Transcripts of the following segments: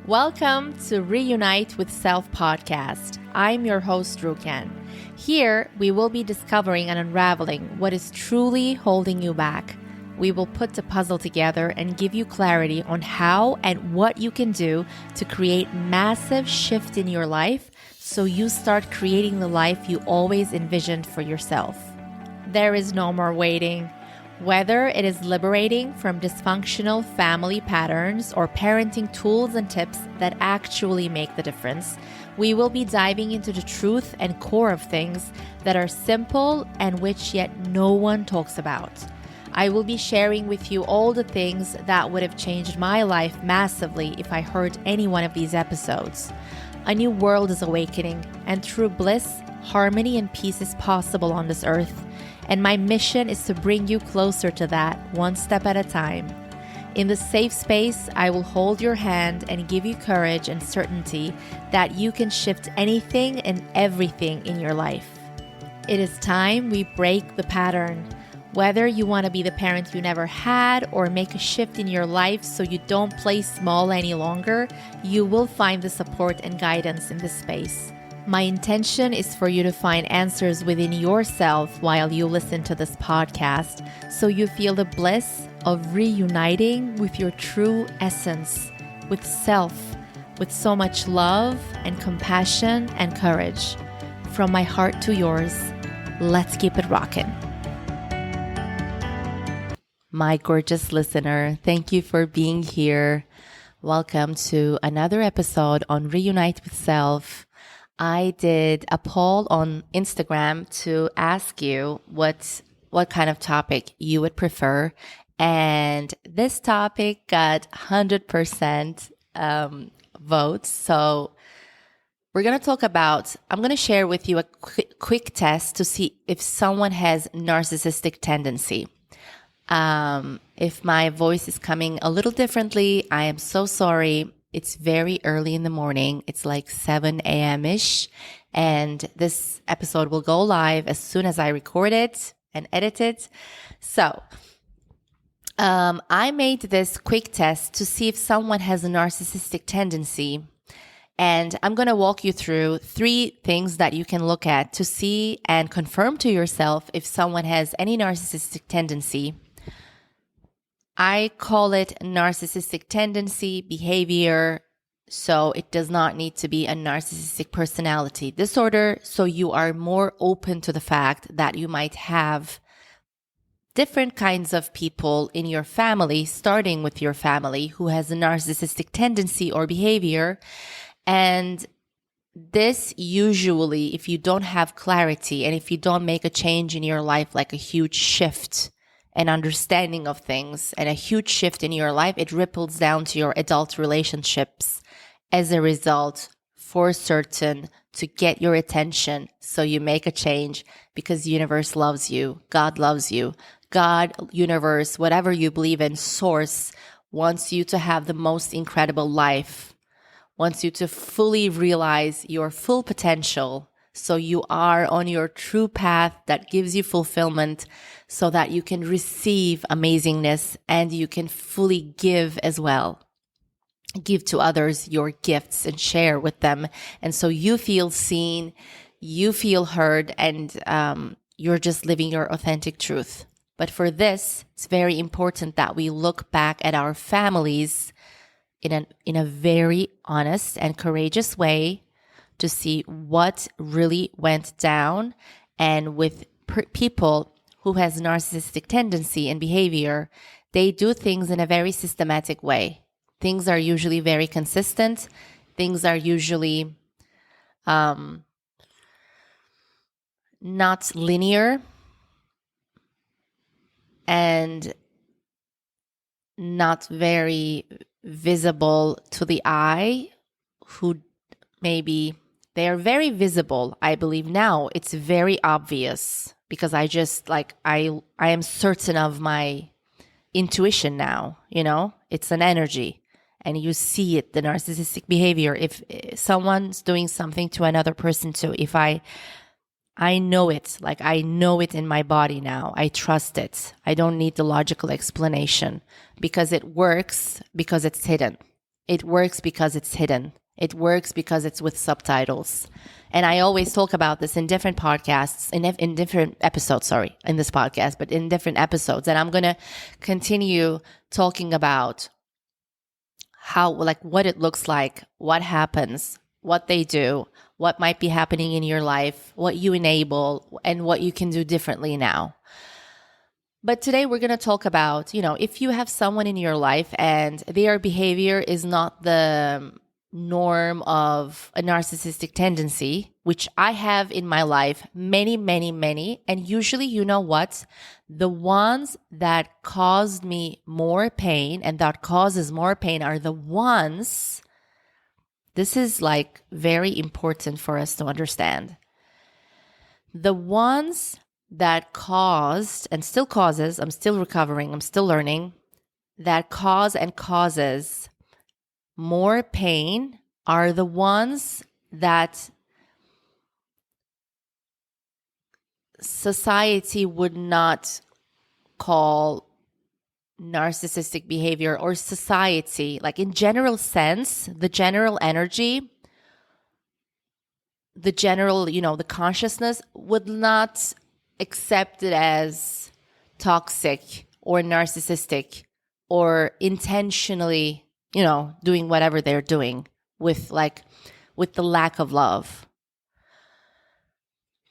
Welcome to Reunite with Self podcast. I'm your host, Rukan. Here, we will be discovering and unraveling what is truly holding you back. We will put the puzzle together and give you clarity on how and what you can do to create massive shift in your life so you start creating the life you always envisioned for yourself. There is no more waiting. Whether it is liberating from dysfunctional family patterns or parenting tools and tips that actually make the difference, we will be diving into the truth and core of things that are simple and which yet no one talks about. I will be sharing with you all the things that would have changed my life massively if I heard any one of these episodes. A new world is awakening, and true bliss, harmony, and peace is possible on this earth. And my mission is to bring you closer to that, one step at a time. In this safe space, I will hold your hand and give you courage and certainty that you can shift anything and everything in your life. It is time we break the pattern. Whether you want to be the parent you never had or make a shift in your life so you don't play small any longer, you will find the support and guidance in this space. My intention is for you to find answers within yourself while you listen to this podcast, so you feel the bliss of reuniting with your true essence, with self, with so much love and compassion and courage. From my heart to yours, let's keep it rockin'. My gorgeous listener, thank you for being here. Welcome to another episode on Reunite with Self. I did a poll on Instagram to ask you what kind of topic you would prefer. And this topic got 100% votes. So we're going to talk about, I'm going to share with you a quick test to see if someone has narcissistic tendency. If my voice is coming a little differently, I am so sorry. It's very early in the morning. It's like 7 a.m.-ish. And this episode will go live as soon as I record it and edit it. So I made this quick test to see if someone has a narcissistic tendency. And I'm going to walk you through 3 things that you can look at to see and confirm to yourself if someone has any narcissistic tendency. I call it narcissistic tendency behavior, so it does not need to be a narcissistic personality disorder, so you are more open to the fact that you might have different kinds of people in your family, starting with your family, who has a narcissistic tendency or behavior. And this usually, if you don't have clarity and if you don't make a change in your life, like a huge shift and understanding of things and a huge shift in your life, it ripples down to your adult relationships as a result, for certain, to get your attention. So you make a change because the universe loves you. God loves you. God, universe, whatever you believe in, source wants you to have the most incredible life, wants you to fully realize your full potential. So you are on your true path that gives you fulfillment so that you can receive amazingness and you can fully give as well. Give to others your gifts and share with them. And so you feel seen, you feel heard, and you're just living your authentic truth. But for this, it's very important that we look back at our families in a very honest and courageous way to see what really went down. And with people who has narcissistic tendency and behavior, they do things in a very systematic way. Things are usually very consistent. Things are usually not linear and not very visible to the eye, who maybe they are very visible. I believe now it's very obvious because I am certain of my intuition now, it's an energy and you see it, the narcissistic behavior. If someone's doing something to another person too, if I know it, like I know it in my body now, I trust it. I don't need the logical explanation because it works, because it's hidden. It works because it's hidden. It works because it's with subtitles. And I always talk about this in different podcasts, in different episodes, in this podcast, but in different episodes. And I'm going to continue talking about how, like, what it looks like, what happens, what they do, what might be happening in your life, what you enable, and what you can do differently now. But today we're going to talk about, if you have someone in your life and their behavior is not the norm of a narcissistic tendency, which I have in my life, many, many, many. And usually, you know what? The ones that caused me more pain and that causes more pain are the ones, this is like very important for us to understand. The ones that caused and still causes, I'm still recovering, I'm still learning, that cause and causes more pain are the ones that society would not call narcissistic behavior, or society, like in general sense, the general energy, the general, the consciousness would not accept it as toxic or narcissistic or intentionally, doing whatever they're doing with the lack of love.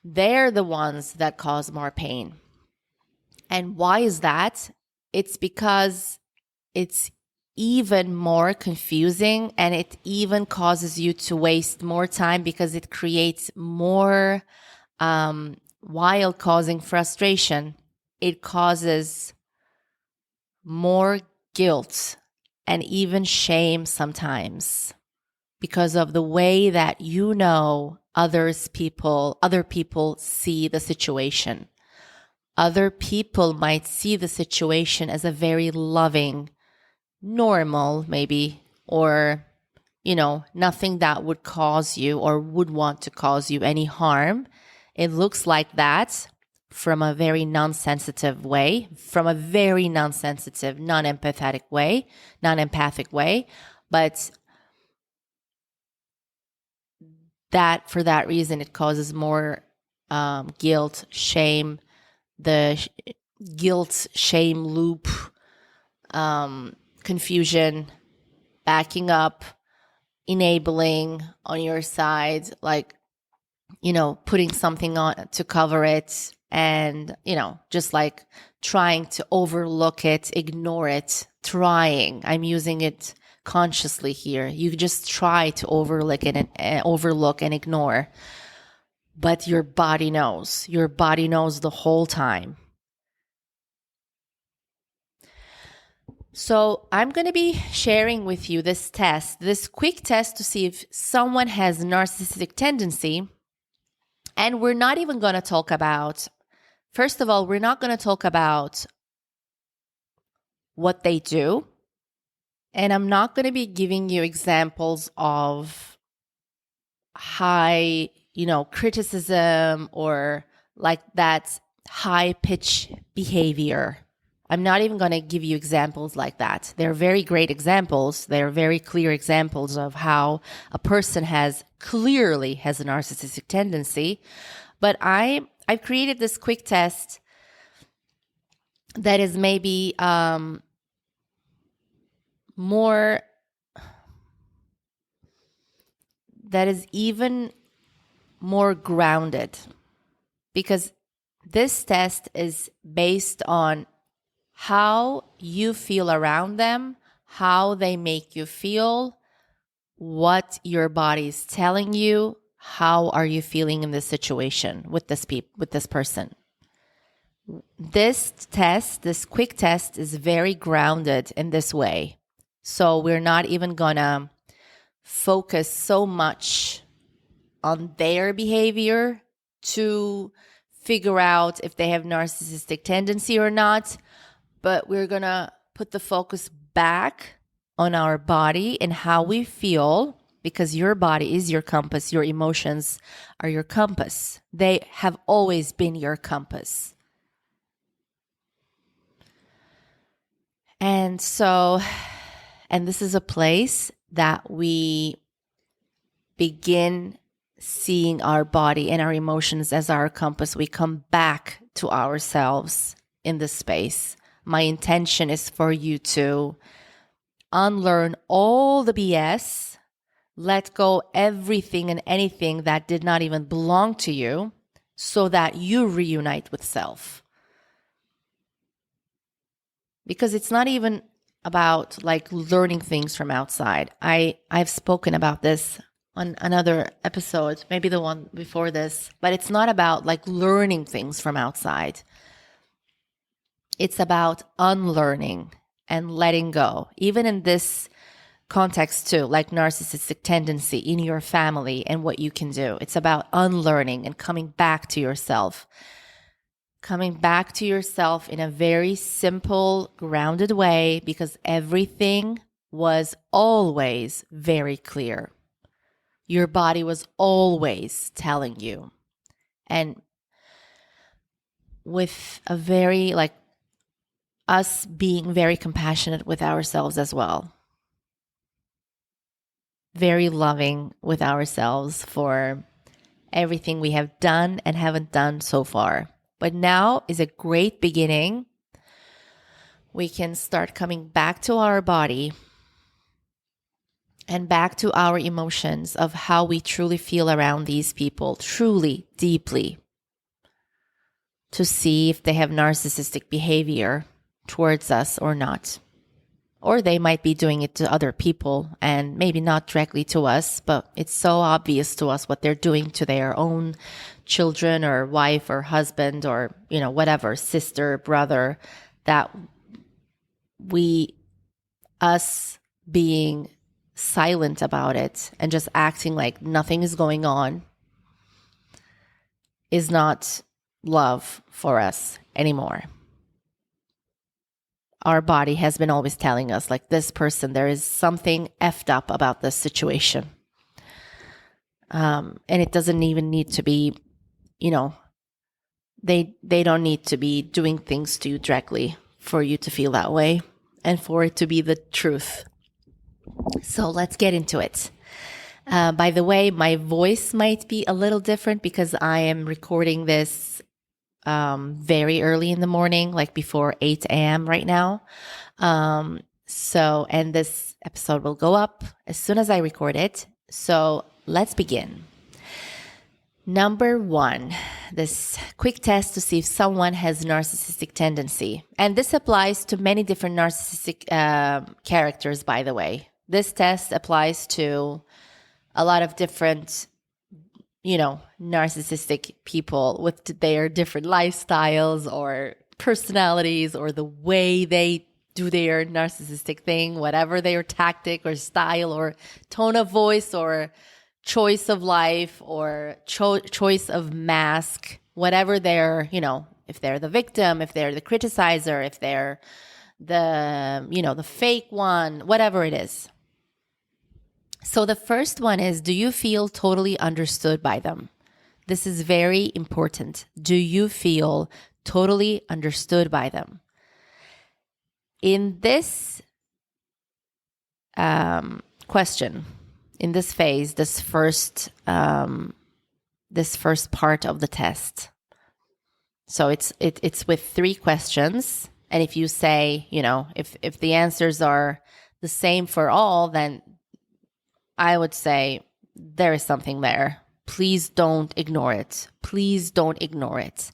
They're the ones that cause more pain. And why is that? It's because it's even more confusing, and it even causes you to waste more time because it creates more, while causing frustration, it causes more guilt and even shame sometimes because of the way that other people see the situation. Other people might see the situation as a very loving, normal maybe, or, nothing that would cause you or would want to cause you any harm. It looks like that from a very non-sensitive way, from a very non-sensitive, non-empathic way. But that for that reason, it causes more guilt, shame, the guilt, shame loop, confusion, backing up, enabling on your side, putting something on to cover it, and, just like trying to overlook it, ignore it, I'm using it consciously here. You just try to overlook and ignore, but your body knows the whole time. So I'm going to be sharing with you this quick test to see if someone has a narcissistic tendency. And we're not even going to talk about, first of all, we're not going to talk about what they do. And I'm not going to be giving you examples of high, criticism or like that high pitch behavior. I'm not even going to give you examples like that. They're very great examples. They're very clear examples of how a person clearly has a narcissistic tendency. But I've created this quick test that is maybe that is even more grounded, because this test is based on how you feel around them, how they make you feel, what your body is telling you, how are you feeling in this situation with this person. This quick test is very grounded in this way. So we're not even gonna focus so much on their behavior to figure out if they have narcissistic tendency or not, but we're going to put the focus back on our body and how we feel, because your body is your compass. Your emotions are your compass. They have always been your compass. And this is a place that we begin seeing our body and our emotions as our compass, we come back to ourselves in this space. My intention is for you to unlearn all the BS, let go everything and anything that did not even belong to you, so that you reunite with self. Because it's not even about like learning things from outside. I've spoken about this on another episode, maybe the one before this, but it's not about like learning things from outside. It's about unlearning and letting go. Even in this context too, like narcissistic tendency in your family and what you can do. It's about unlearning and coming back to yourself. Coming back to yourself in a very simple, grounded way, because everything was always very clear. Your body was always telling you. And with a very, like, us being very compassionate with ourselves as well. Very loving with ourselves for everything we have done and haven't done so far. But now is a great beginning. We can start coming back to our body and back to our emotions of how we truly feel around these people, truly, deeply, to see if they have narcissistic behavior towards us or not. Or they might be doing it to other people and maybe not directly to us, but it's so obvious to us what they're doing to their own children or wife or husband or, whatever, sister, brother, that us being silent about it and just acting like nothing is going on is not love for us anymore. Our body has been always telling us, like, this person, there is something effed up about this situation. And it doesn't even need to be, they don't need to be doing things to you directly for you to feel that way and for it to be the truth. So let's get into it. By the way, my voice might be a little different because I am recording this very early in the morning, like before 8 a.m. right now. And this episode will go up as soon as I record it. So let's begin. Number 1, this quick test to see if someone has narcissistic tendency. And this applies to many different narcissistic characters, by the way. This test applies to a lot of different narcissistic people with their different lifestyles or personalities or the way they do their narcissistic thing, whatever their tactic or style or tone of voice or choice of life or choice of mask, whatever they're, if they're the victim, if they're the criticizer, if they're the fake one, whatever it is. So the first one is, do you feel totally understood by them? This is very important. Do you feel totally understood by them? In this question, in this phase, this first part of the test. So it's with 3 questions, and if you say, if the answers are the same for all, then I would say there is something there. Please don't ignore it. Please don't ignore it.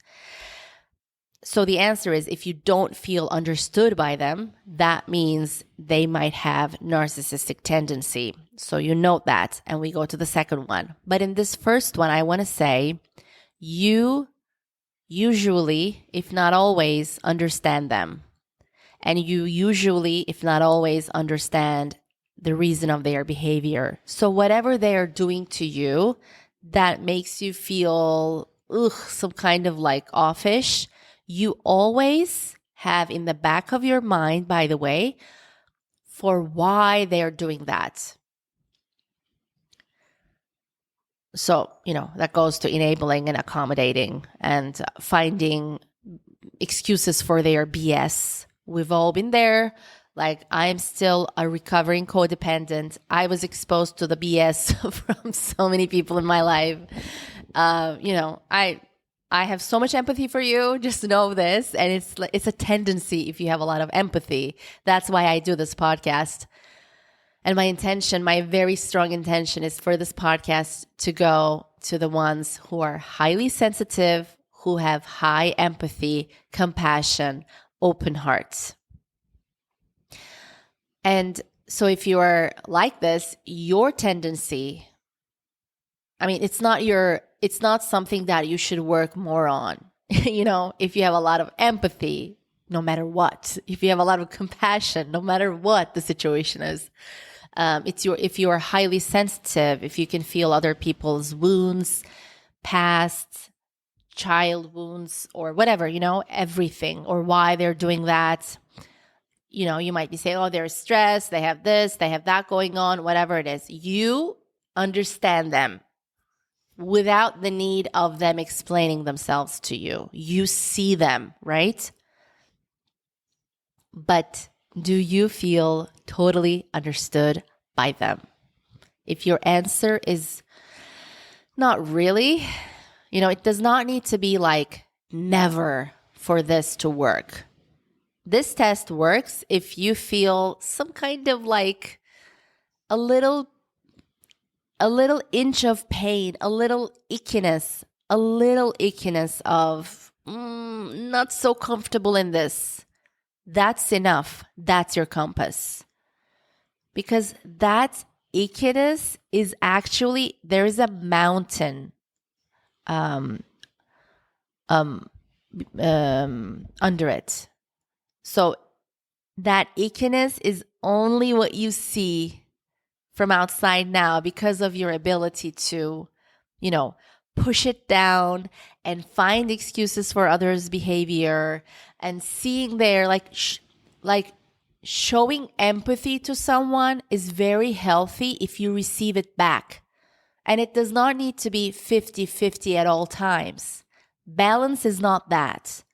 So the answer is, if you don't feel understood by them, that means they might have narcissistic tendency. So you note that, and we go to the second one. But in this first one, I want to say, you usually, if not always, understand them. And you usually, if not always, understand the reason of their behavior. So whatever they are doing to you that makes you feel some kind of like offish, you always have in the back of your mind, by the way, for why they're doing that. So, that goes to enabling and accommodating and finding excuses for their BS. We've all been there. Like, I'm still a recovering codependent. I was exposed to the BS from so many people in my life. I have so much empathy for you. Just know this, and it's a tendency if you have a lot of empathy. That's why I do this podcast. And my very strong intention, is for this podcast to go to the ones who are highly sensitive, who have high empathy, compassion, open hearts. And so if you are like this, your tendency, it's not something that you should work more on. If you have a lot of empathy, no matter what, if you have a lot of compassion, no matter what the situation is, if you are highly sensitive, if you can feel other people's wounds, past, child wounds, or whatever, everything, or why they're doing that. You might be saying, oh, they're stressed, they have this, they have that going on, whatever it is. You understand them without the need of them explaining themselves to you. You see them, right? But do you feel totally understood by them? If your answer is not really, it does not need to be like never for this to work. This test works if you feel some kind of like a little inch of pain, a little ickiness of not so comfortable in this. That's enough. That's your compass. Because that ickiness is actually, there's a mountain under it. So that ickiness is only what you see from outside now because of your ability to, push it down and find excuses for others' behavior, and seeing there, like showing empathy to someone is very healthy if you receive it back. And it does not need to be 50-50 at all times. Balance is not that.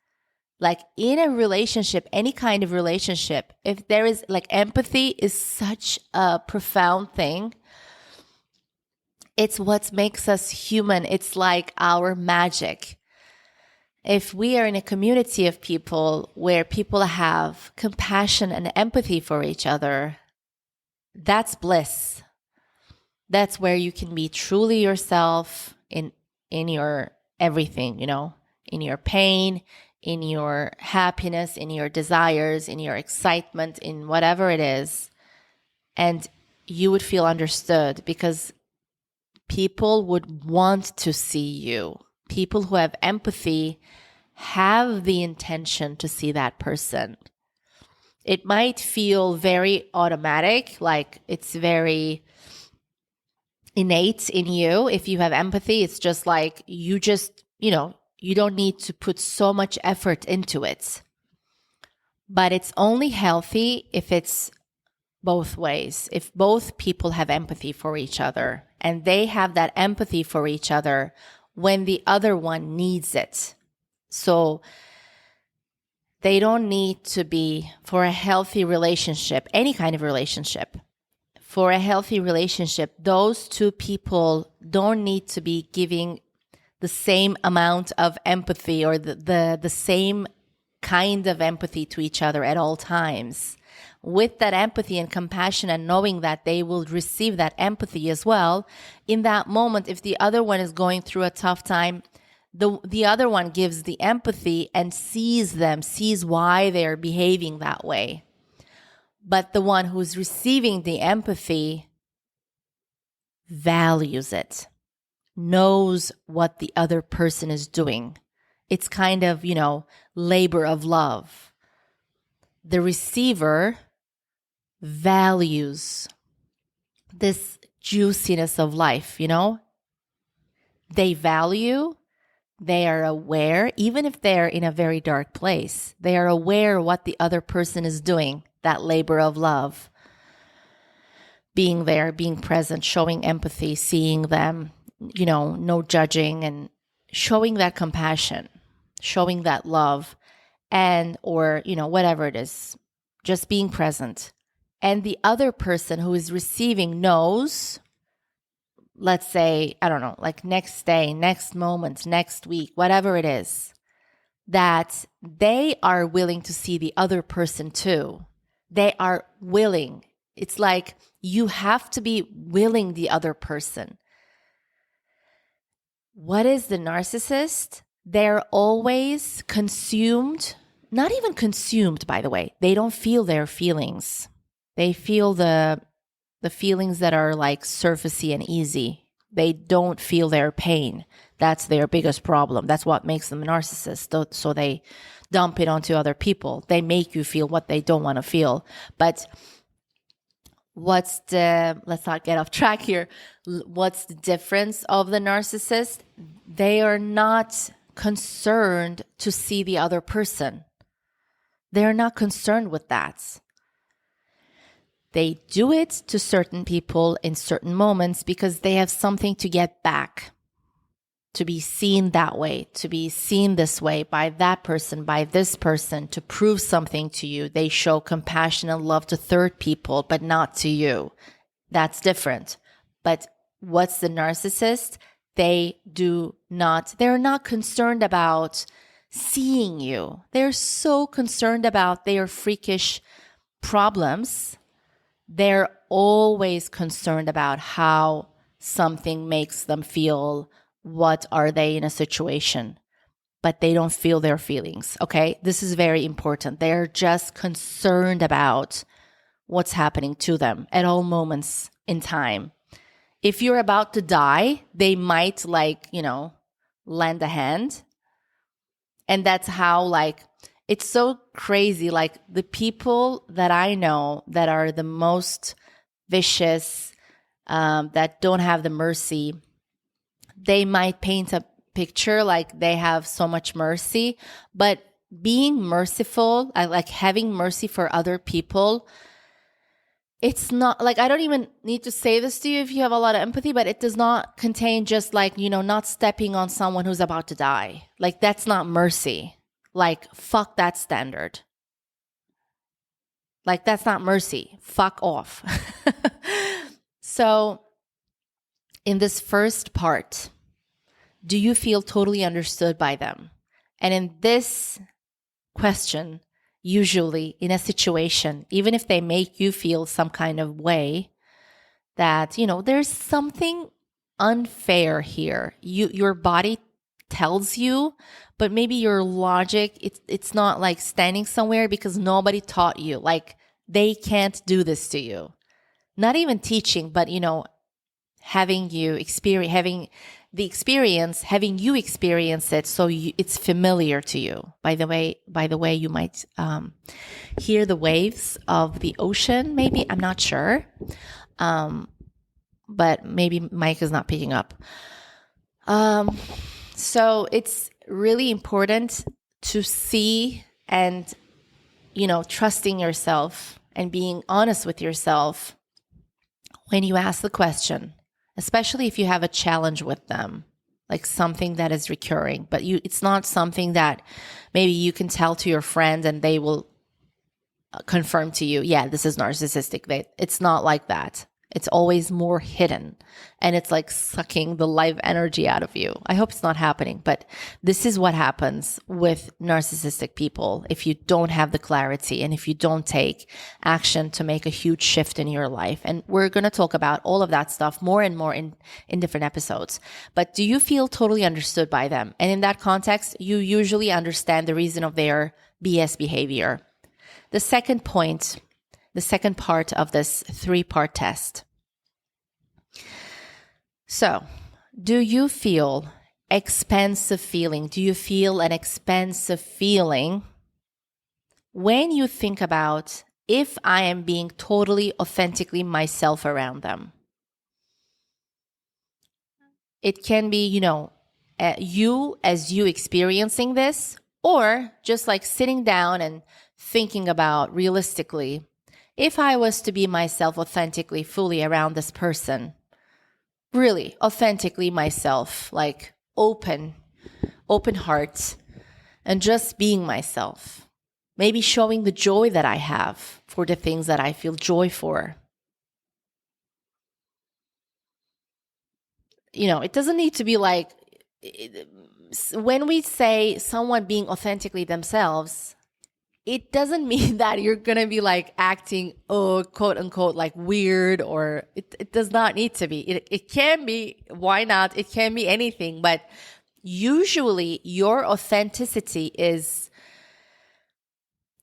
Like in a relationship, any kind of relationship, if there is empathy is such a profound thing. It's what makes us human. It's like our magic. If we are in a community of people where people have compassion and empathy for each other, that's bliss. That's where you can be truly yourself in your everything, in your pain, in your happiness, in your desires, in your excitement, in whatever it is. And you would feel understood because people would want to see you. People who have empathy have the intention to see that person. It might feel very automatic, like it's very innate in you. If you have empathy, it's just like you don't need to put so much effort into it. But it's only healthy if it's both ways. If both people have empathy for each other and they have that empathy for each other when the other one needs it. So they don't need to be, for a healthy relationship, any kind of relationship, for a healthy relationship, those two people don't need to be giving the same amount of empathy or the same kind of empathy to each other at all times. With that empathy and compassion and knowing that they will receive that empathy as well, in that moment, if the other one is going through a tough time, the other one gives the empathy and sees why they are behaving that way. But the one who's receiving the empathy values it, knows what the other person is doing. It's kind of, labor of love. The receiver values this juiciness of life, They value, they are aware, even if they're in a very dark place, they are aware what the other person is doing, that labor of love. Being there, being present, showing empathy, seeing them, no judging, and showing that compassion, showing that love, and or whatever it is. just being present, and the other person who is receiving knows, let's say, I don't know, like next day, next moment, next week, whatever it is, that they are willing to see the other person too. They are willing. It's like you have to be willing the other person. What is the narcissist? They're always consumed, not even consumed, by the way. They don't feel their feelings. They feel the feelings that are like surfacey and easy. They don't feel their pain. That's their biggest problem. That's what makes them a narcissist. So they dump it onto other people. They make you feel what they don't want to feel. But let's not get off track here. What's the difference of the narcissist? They are not concerned to see the other person. They're not concerned with that. They do it to certain people in certain moments because they have something to get back, to be seen that way, to be seen this way by that person, by this person, to prove something to you. They show compassion and love to third people, but not to you. That's different. But what's the narcissist? They're not concerned about seeing you. They're so concerned about their freakish problems. They're always concerned about how something makes them feel. What are they in a situation? But they don't feel their feelings, okay? This is very important. They're just concerned about what's happening to them at all moments in time. If you're about to die, they might lend a hand. And that's how it's so crazy. Like the people that I know that are the most vicious, that don't have the mercy, they might paint a picture like they have so much mercy, but being merciful, like having mercy for other people, it's not like, I don't even need to say this to you if you have a lot of empathy, but it does not contain just not stepping on someone who's about to die. Like that's not mercy. Like, fuck that standard. Like, that's not mercy. Fuck off. So, in this first part, do you feel totally understood by them? And in this question, usually in a situation, even if they make you feel some kind of way, that, there's something unfair here. Your body tells you, but maybe your logic, it's not like standing somewhere because nobody taught you. Like they can't do this to you. Not even teaching, but having you experience it, so it's familiar to you. By the way, you might hear the waves of the ocean. Maybe, I'm not sure, but maybe Mike is not picking up. So it's really important to see and, trusting yourself and being honest with yourself when you ask the question, especially if you have a challenge with them, like something that is recurring, but it's not something that maybe you can tell to your friend and they will confirm to you, yeah, this is narcissistic. It's not like that. It's always more hidden, and it's like sucking the life energy out of you. I hope it's not happening, but this is what happens with narcissistic people if you don't have the clarity and if you don't take action to make a huge shift in your life. And we're going to talk about all of that stuff more and more in different episodes. But do you feel totally understood by them? And in that context, you usually understand the reason of their BS behavior. The second point, the second part of this 3-part test. So, do you feel expansive feeling? Do you feel an expansive feeling when you think about if I am being totally authentically myself around them? It can be, you as you experiencing this, or just like sitting down and thinking about realistically, if I was to be myself authentically, fully around this person, really authentically myself, like open heart, and just being myself, Maybe showing the joy that I have for the things that I feel joy for. It doesn't need to be like, when we say someone being authentically themselves, it doesn't mean that you're going to be like acting, quote unquote, like weird, or it does not need to be. It can be, why not? It can be anything, but usually your authenticity is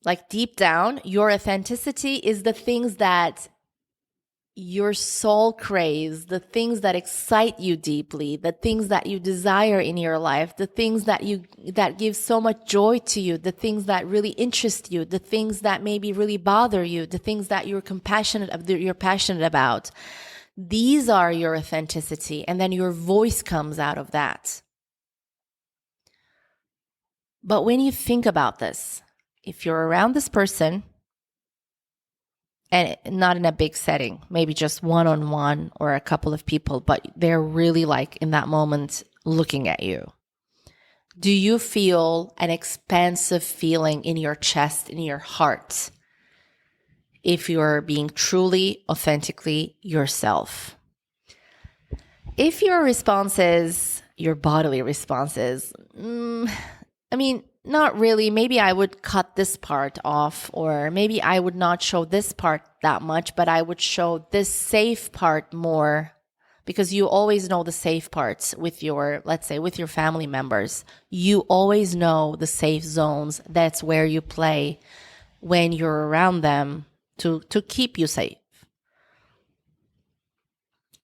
like deep down, your authenticity is the things that your soul craves, the things that excite you deeply, the things that you desire in your life, the things that give so much joy to you, the things that really interest you, the things that maybe really bother you, the things that you're passionate about. These are your authenticity, and then your voice comes out of that. But when you think about this, if you're around this person, and not in a big setting, maybe just one-on-one or a couple of people, but they're really like in that moment looking at you, do you feel an expansive feeling in your chest, in your heart, if you're being truly, authentically yourself? If your responses, your bodily responses, not really. Maybe I would cut this part off, or maybe I would not show this part that much, but I would show this safe part more, because you always know the safe parts with let's say with your family members. You always know the safe zones. That's where you play when you're around them to keep you safe.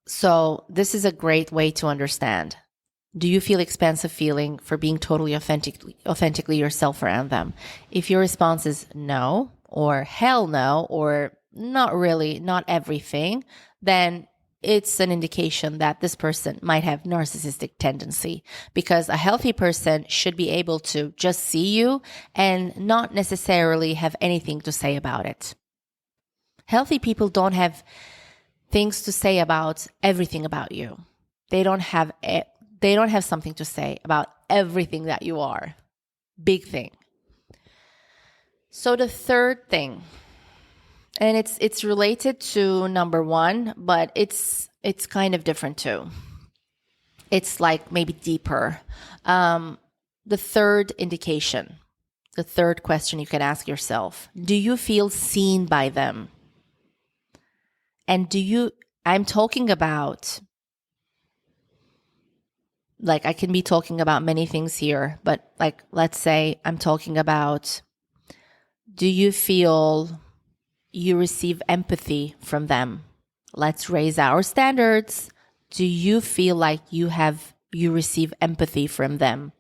So this is a great way to understand. Do you feel expansive feeling for being totally authentically yourself around them? If your response is no, or hell no, or not really, not everything, then it's an indication that this person might have narcissistic tendency, because a healthy person should be able to just see you and not necessarily have anything to say about it. Healthy people don't have things to say about everything about you. They don't have something to say about everything that you are. Big thing. So the third thing, and it's related to number one, but it's kind of different too. It's like maybe deeper. The third indication, the third question you can ask yourself: do you feel seen by them? And I'm talking about, like, I can be talking about many things here, but like, let's say I'm talking about, do you feel you receive empathy from them? Let's raise our standards. Do you feel like you receive empathy from them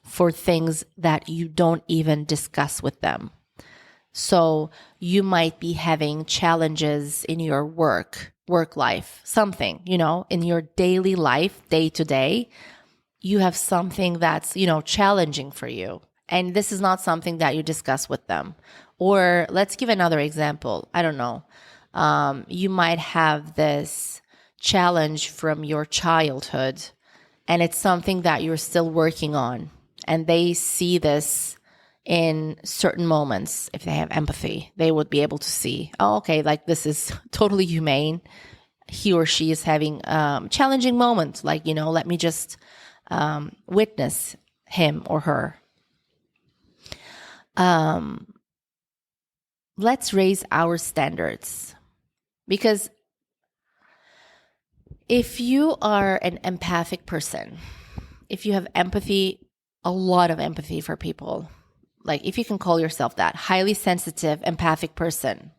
for things that you don't even discuss with them? So you might be having challenges in your work life, something, in your daily life, day to day, you have something that's, challenging for you. And this is not something that you discuss with them. Or let's give another example. I don't know. You might have this challenge from your childhood, and it's something that you're still working on. And they see this in certain moments. If they have empathy, they would be able to see, oh, okay, like this is totally humane. He or she is having challenging moments. Like, let me just witness him or her. Let's raise our standards, because if you are an empathic person, if you have empathy, a lot of empathy for people, like if you can call yourself that, highly sensitive, empathic person,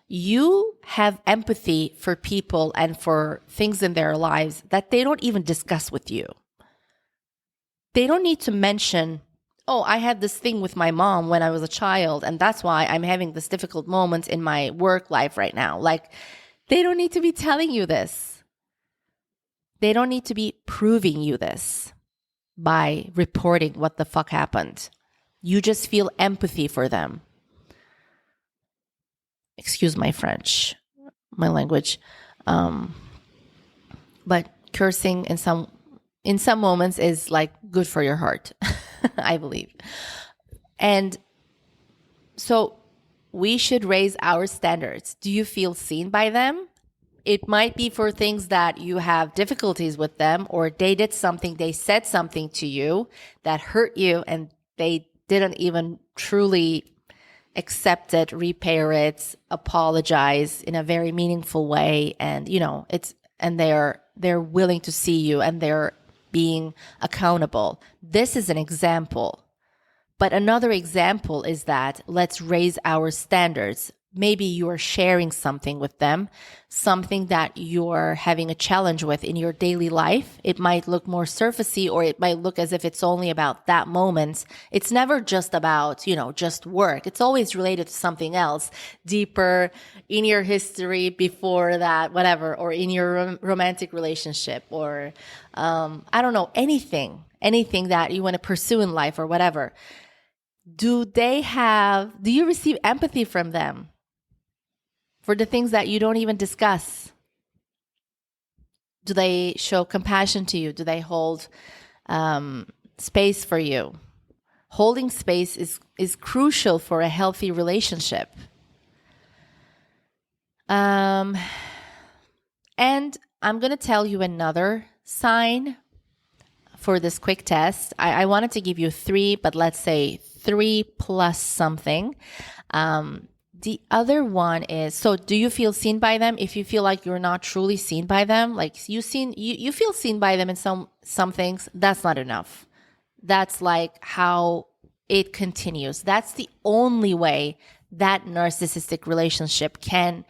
you have empathy for people and for things in their lives that they don't even discuss with you. They don't need to mention, oh, I had this thing with my mom when I was a child, and that's why I'm having this difficult moment in my work life right now. Like, they don't need to be telling you this. They don't need to be proving you this by reporting what the fuck happened. You just feel empathy for them. Excuse my French, my language. But cursing in some moments is like good for your heart, I believe. And So we should raise our standards. Do you feel seen by them? It might be for things that you have difficulties with them, or they did something, they said something to you that hurt you, and they didn't even truly accept it, repair it, apologize in a very meaningful way. And, they're willing to see you, and they're being accountable. This is an example. But another example is that let's raise our standards. Maybe you're sharing something with them, something that you're having a challenge with in your daily life. It might look more surfacey, or it might look as if it's only about that moment. It's never just about, just work. It's always related to something else, deeper in your history before that, whatever, or in your romantic relationship, or I don't know, anything that you want to pursue in life or whatever. Do you receive empathy from them for the things that you don't even discuss? Do they show compassion to you? Do they hold space for you? Holding space is crucial for a healthy relationship. And I'm going to tell you another sign for this quick test. I wanted to give you 3, but let's say 3 plus something. The other one is, so do you feel seen by them? If you feel like you're not truly seen by them, like you feel seen by them in some things, that's not enough. That's like how it continues. That's the only way that narcissistic relationship can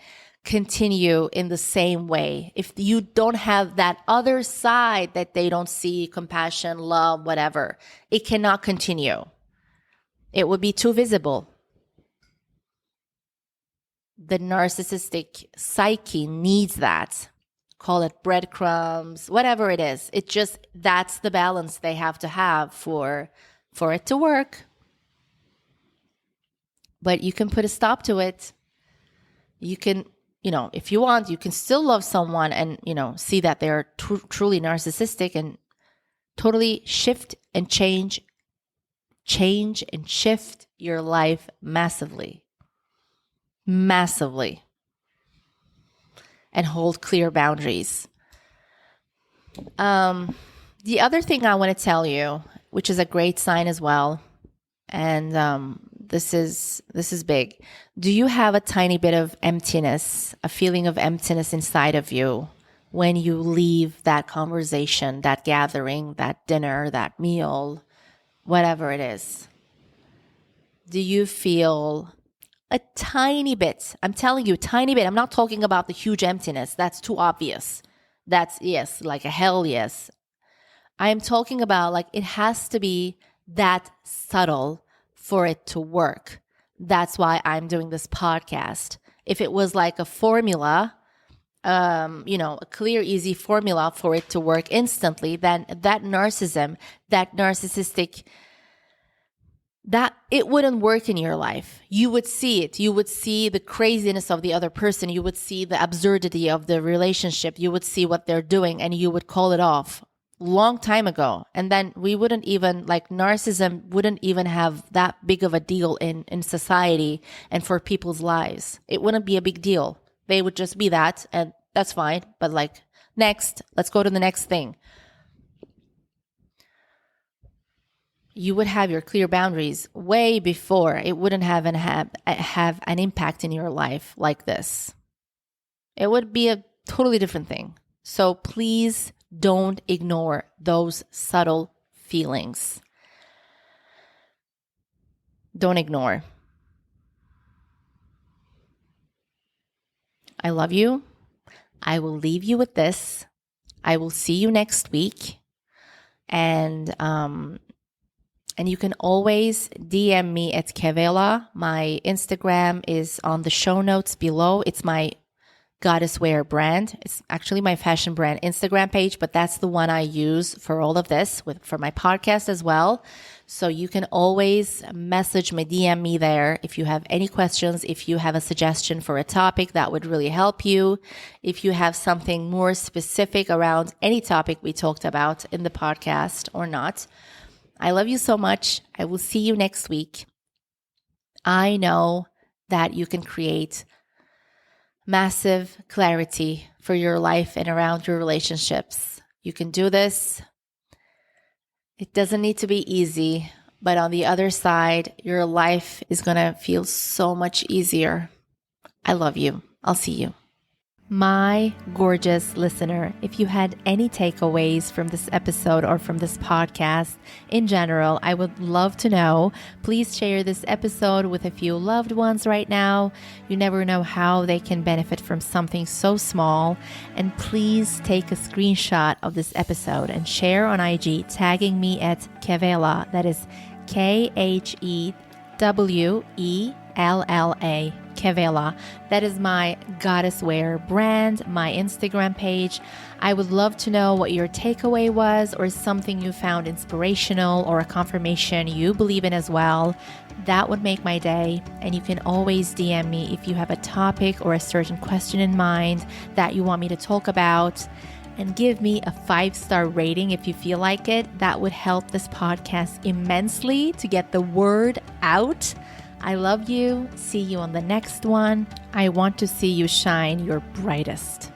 continue in the same way. If you don't have that other side that they don't see, compassion, love, whatever, it cannot continue. It would be too visible. The narcissistic psyche needs that. Call it breadcrumbs, whatever it is. That's the balance they have to have for it to work. But you can put a stop to it. You can, if you want, you can still love someone and, see that they're truly narcissistic, and totally shift and change and shift your life massively, and hold clear boundaries. The other thing I want to tell you, which is a great sign as well, and this is big. Do you have a tiny bit of emptiness, a feeling of emptiness inside of you when you leave that conversation, that gathering, that dinner, that meal, whatever it is? Do you feel a tiny bit? I'm telling you, tiny bit. I'm not talking about the huge emptiness. That's too obvious. That's, yes, like a hell yes. I am talking about, like, it has to be that subtle for it to work. That's why I'm doing this podcast. If it was like a formula, a clear, easy formula for it to work instantly, then that narcissistic, that it wouldn't work in your life. You would see it. You would see the craziness of the other person. You would see the absurdity of the relationship. You would see what they're doing, and you would call it off long time ago. And then we wouldn't even, like, narcissism wouldn't even have that big of a deal in society and for people's lives. It wouldn't be a big deal. They would just be that, and that's fine. But like, next, let's go to the next thing. You would have your clear boundaries way before. It wouldn't have an impact in your life like this. It would be a totally different thing. So please don't ignore those subtle feelings. Don't ignore. I love you. I will leave you with this. I will see you next week. And you can always DM me at Kevela. My Instagram is on the show notes below. It's my Goddess Wear brand. It's actually my fashion brand Instagram page, but that's the one I use for all of this, for my podcast as well. So you can always message me, DM me there if you have any questions, if you have a suggestion for a topic that would really help you, if you have something more specific around any topic we talked about in the podcast or not. I love you so much. I will see you next week. I know that you can create massive clarity for your life and around your relationships. You can do this. It doesn't need to be easy, but on the other side, your life is going to feel so much easier. I love you. I'll see you. My gorgeous listener, if you had any takeaways from this episode or from this podcast in general, I would love to know. Please share this episode with a few loved ones right now. You never know how they can benefit from something so small. And please take a screenshot of this episode and share on IG, tagging me at Khewela. That is Khewella. Khewela. That is my goddess wear brand, my Instagram page. I would love to know what your takeaway was, or something you found inspirational, or a confirmation you believe in as well. That would make my day. And you can always DM me if you have a topic or a certain question in mind that you want me to talk about. And give me a 5-star rating if you feel like it. That would help this podcast immensely to get the word out. I love you. See you on the next one. I want to see you shine your brightest.